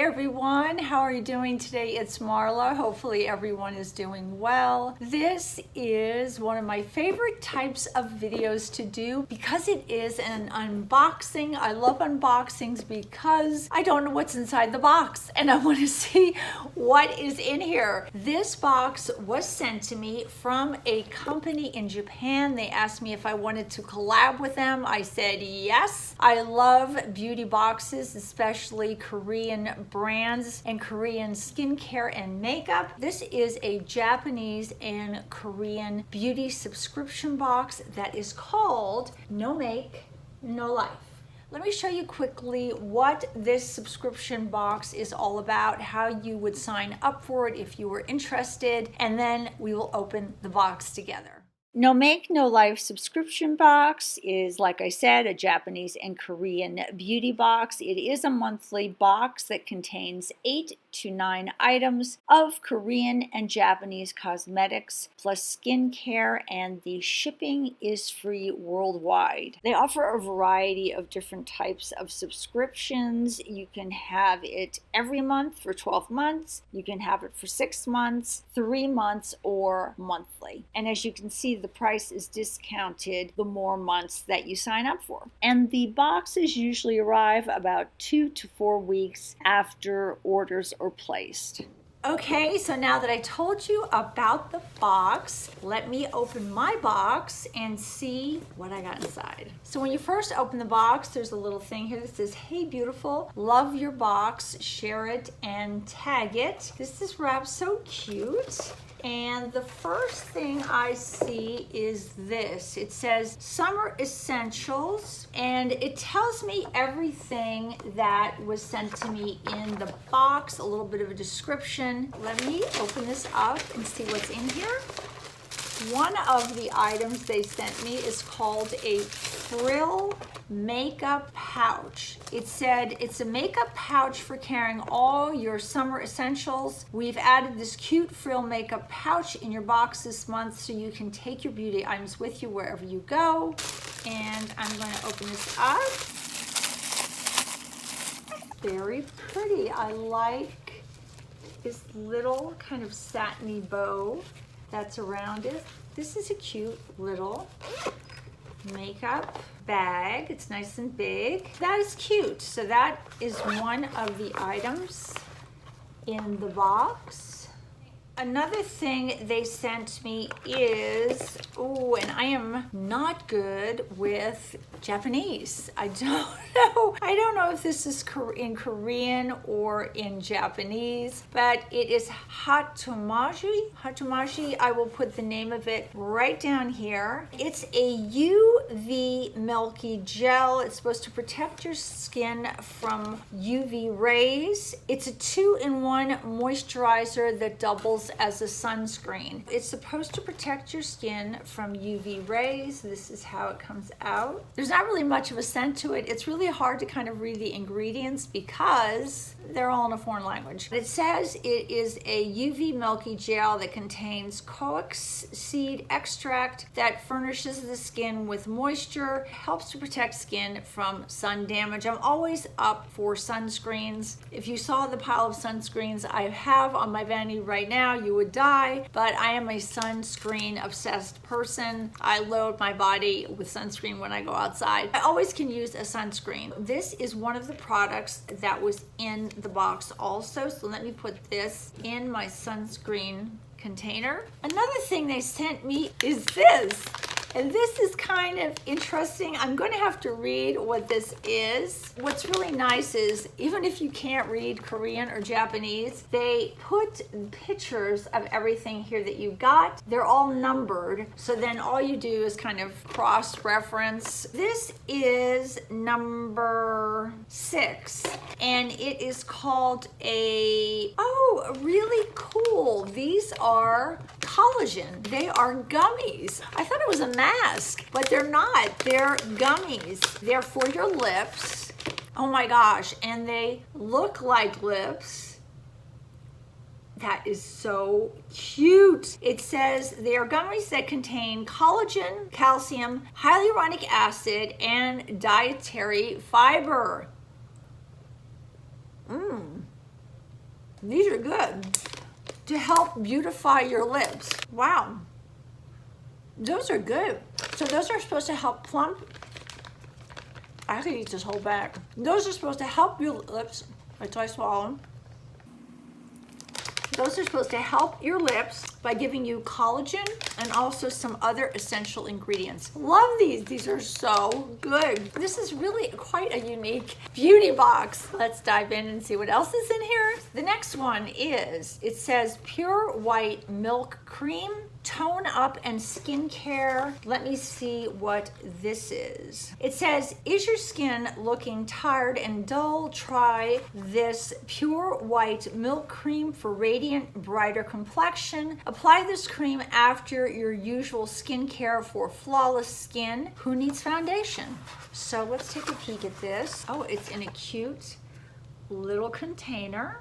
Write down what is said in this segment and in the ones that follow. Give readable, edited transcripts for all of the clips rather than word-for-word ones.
everyone, how are you doing today? It's Marla. Hopefully everyone is doing well. This is one of my favorite types of videos to do because it is an unboxing. I love unboxings because I don't know what's inside the box and I want to see what is in here. This box was sent to me from a company in Japan. They asked me if I wanted to collab with them. I said yes. I love beauty boxes, especially Korean brands and Korean skincare and makeup. This is a Japanese and Korean beauty subscription box that is called No Make, No Life. Let me show you quickly what this subscription box is all about, how you would sign up for it if you were interested, and then we will open the box together. No Make, No Life subscription box is, like I said, a Japanese and Korean beauty box. It is a monthly box that contains 8 to 9 items of Korean and Japanese cosmetics plus skincare, and the shipping is free worldwide. They offer a variety of different types of subscriptions. You can have it every month for 12 months. You can have it for 6 months, 3 months, or monthly. And as you can see, the price is discounted the more months that you sign up for. And the boxes usually arrive about 2 to 4 weeks after orders are placed. Okay, so now that I told you about the box, let me open my box and see what I got inside. So when you first open the box, there's a little thing here that says, "Hey beautiful, love your box, share it and tag it." This is wrapped so cute. And the first thing I see is this. It says Summer Essentials, and it tells me everything that was sent to me in the box, a little bit of a description. Let me open this up and see what's in here. One of the items they sent me is called a frill makeup pouch. It said it's a makeup pouch for carrying all your summer essentials. We've added this cute frill makeup pouch in your box this month so you can take your beauty items with you wherever you go. And I'm going to open this up. Very pretty. I like this little kind of satiny bow that's around it. This is a cute little makeup bag. It's nice and big. That is cute. So that is one of the items in the box. Another thing they sent me is, oh, and I am not good with Japanese. I don't know if this is in Korean or in Japanese, but it is hatomaji. Hatomaji, I will put the name of it right down here. It's a UV milky gel. It's supposed to protect your skin from UV rays. It's a 2-in-1 moisturizer that doubles as a sunscreen. It's supposed to protect your skin from UV rays. This is how it comes out. There's not really much of a scent to it. It's really hard to kind of read the ingredients because they're all in a foreign language. It says it is a UV milky gel that contains coax seed extract that furnishes the skin with moisture, helps to protect skin from sun damage. I'm always up for sunscreens. If you saw the pile of sunscreens I have on my vanity right now, you would die, but I am a sunscreen obsessed person. I load my body with sunscreen when I go outside. I always can use a sunscreen. This is one of the products that was in the box also, so let me put this in my sunscreen container. Another thing they sent me is this. And this is kind of interesting. I'm going to have to read what this is. What's really nice is, even if you can't read Korean or Japanese, they put pictures of everything here that you got. They're all numbered, so then all you do is kind of cross-reference. This is number 6, and it is called really cool. These are collagen. They are gummies. I thought it was a mask, but they're not. They're gummies. They're for your lips. Oh my gosh, and they look like lips. That is so cute. It says they are gummies that contain collagen, calcium, hyaluronic acid, and dietary fiber. These are good to help beautify your lips. Wow. Those are good. So those are supposed to help plump. I could eat this whole bag. Those are supposed to help your lips. Wait till I swallow them. Those are supposed to help your lips by giving you collagen and also some other essential ingredients. Love these. These are so good. This is really quite a unique beauty box. Let's dive in and see what else is in here. The next one is, it says Pure White Milk Cream, Tone Up and Skincare. Let me see what this is. It says, is your skin looking tired and dull? Try this Pure White Milk Cream for radiant, brighter complexion. Apply this cream after your usual skincare for flawless skin. Who needs foundation? So let's take a peek at this. Oh, it's in a cute little container.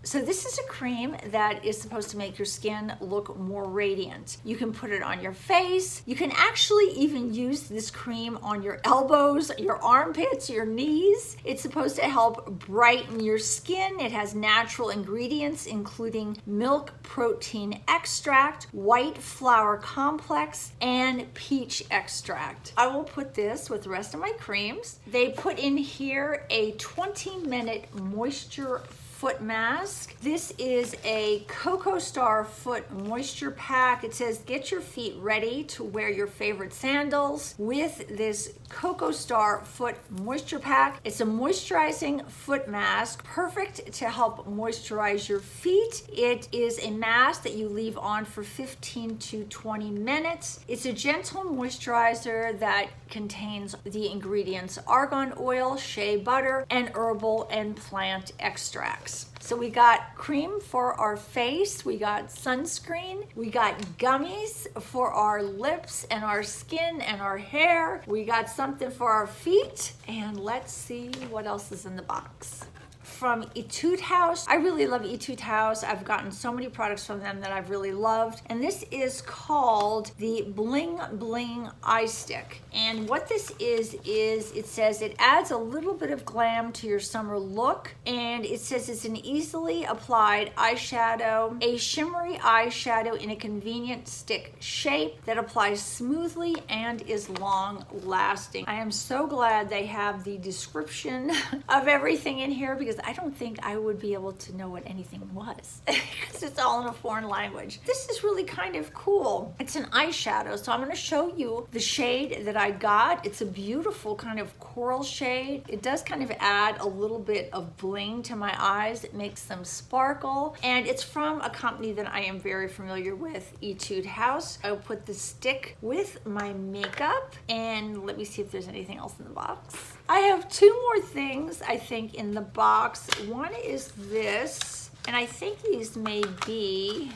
So this is a cream that is supposed to make your skin look more radiant. You can put it on your face. You can actually even use this cream on your elbows, your armpits, your knees. It's supposed to help brighten your skin. It has natural ingredients including milk protein extract, white flour complex, and peach extract. I will put this with the rest of my creams. They put in here a 20-minute moisture foot mask. This is a Cocoa Star foot moisture pack. It says get your feet ready to wear your favorite sandals with this Cocoa Star foot moisture pack. It's a moisturizing foot mask, perfect to help moisturize your feet. It is a mask that you leave on for 15 to 20 minutes. It's a gentle moisturizer that contains the ingredients argan oil, shea butter, and herbal and plant extracts. So we got cream for our face, we got sunscreen, we got gummies for our lips and our skin and our hair, we got something for our feet, and let's see what else is in the box. From Etude House. I really love Etude House. I've gotten so many products from them that I've really loved. And this is called the Bling Bling Eye Stick. And what this is it says it adds a little bit of glam to your summer look. And it says it's an easily applied eyeshadow, a shimmery eyeshadow in a convenient stick shape that applies smoothly and is long lasting. I am so glad they have the description of everything in here because I don't think I would be able to know what anything was because it's all in a foreign language. This is really kind of cool. It's an eyeshadow, so I'm going to show you the shade that I got. It's a beautiful kind of coral shade. It does kind of add a little bit of bling to my eyes. It makes them sparkle, and it's from a company that I am very familiar with, Etude House. I'll put the stick with my makeup, and let me see if there's anything else in the box. I have two more things, I think, in the box. One is this, and I think these may be,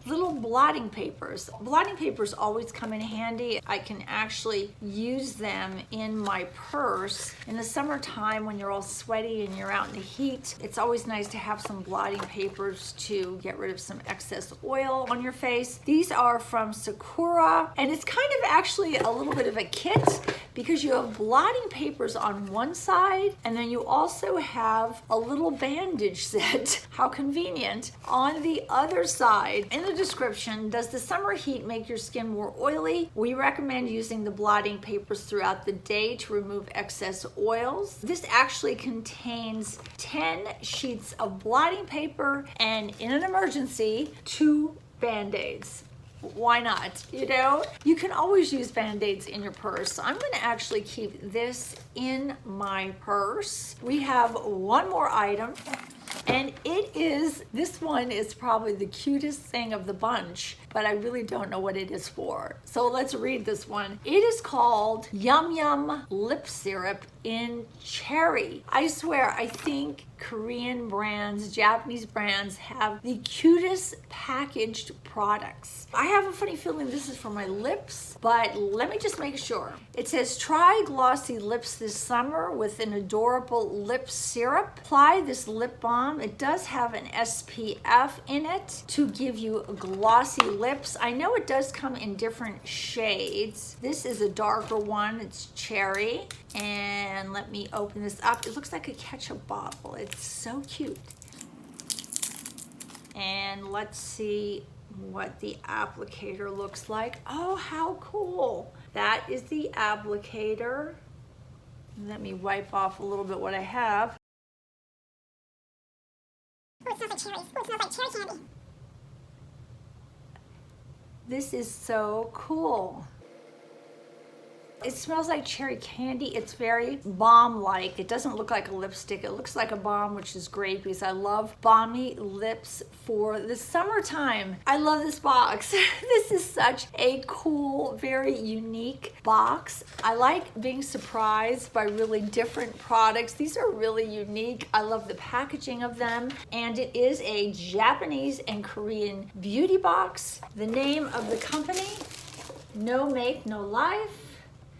little blotting papers. Blotting papers always come in handy. I can actually use them in my purse. In the summertime when you're all sweaty and you're out in the heat, it's always nice to have some blotting papers to get rid of some excess oil on your face. These are from Sakura, and it's kind of actually a little bit of a kit because you have blotting papers on one side and then you also have a little bandage set, how convenient, on the other side. In the description, does the summer heat make your skin more oily? We recommend using the blotting papers throughout the day to remove excess oils. This actually contains 10 sheets of blotting paper and, in an emergency, 2 Band-Aids. Why not? You know, you can always use Band-Aids in your purse. So I'm going to actually keep this in my purse. We have one more item. And this one is probably the cutest thing of the bunch, but I really don't know what it is for. So let's read this one. It is called Yum Yum Lip Syrup in Cherry. I swear, I think Korean brands, Japanese brands have the cutest packaged products. I have a funny feeling this is for my lips, but let me just make sure. It says try glossy lips this summer with an adorable lip syrup. Apply this lip balm. It does have an SPF in it to give you glossy lips. I know it does come in different shades. This is a darker one. It's cherry. And let me open this up. It looks like a ketchup bottle. It's so cute. And let's see what the applicator looks like. Oh, how cool. That is the applicator. Let me wipe off a little bit what I have. Oh, it smells like cherries. Oh, it smells like cherry candy. This is so cool. It smells like cherry candy. It's very balm-like. It doesn't look like a lipstick. It looks like a balm, which is great because I love balmy lips for the summertime. I love this box. This is such a cool, very unique box. I like being surprised by really different products. These are really unique. I love the packaging of them. And it is a Japanese and Korean beauty box. The name of the company, nomakenolife.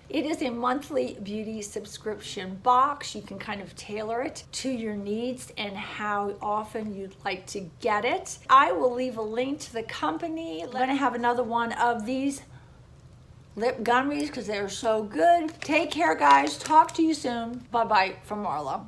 It is a monthly beauty subscription box. You can kind of tailor it to your needs and how often you'd like to get it. I will leave a link to the company. I'm going to have another one of these lip gummies because they're so good. Take care, guys. Talk to you soon. Bye-bye from Marla.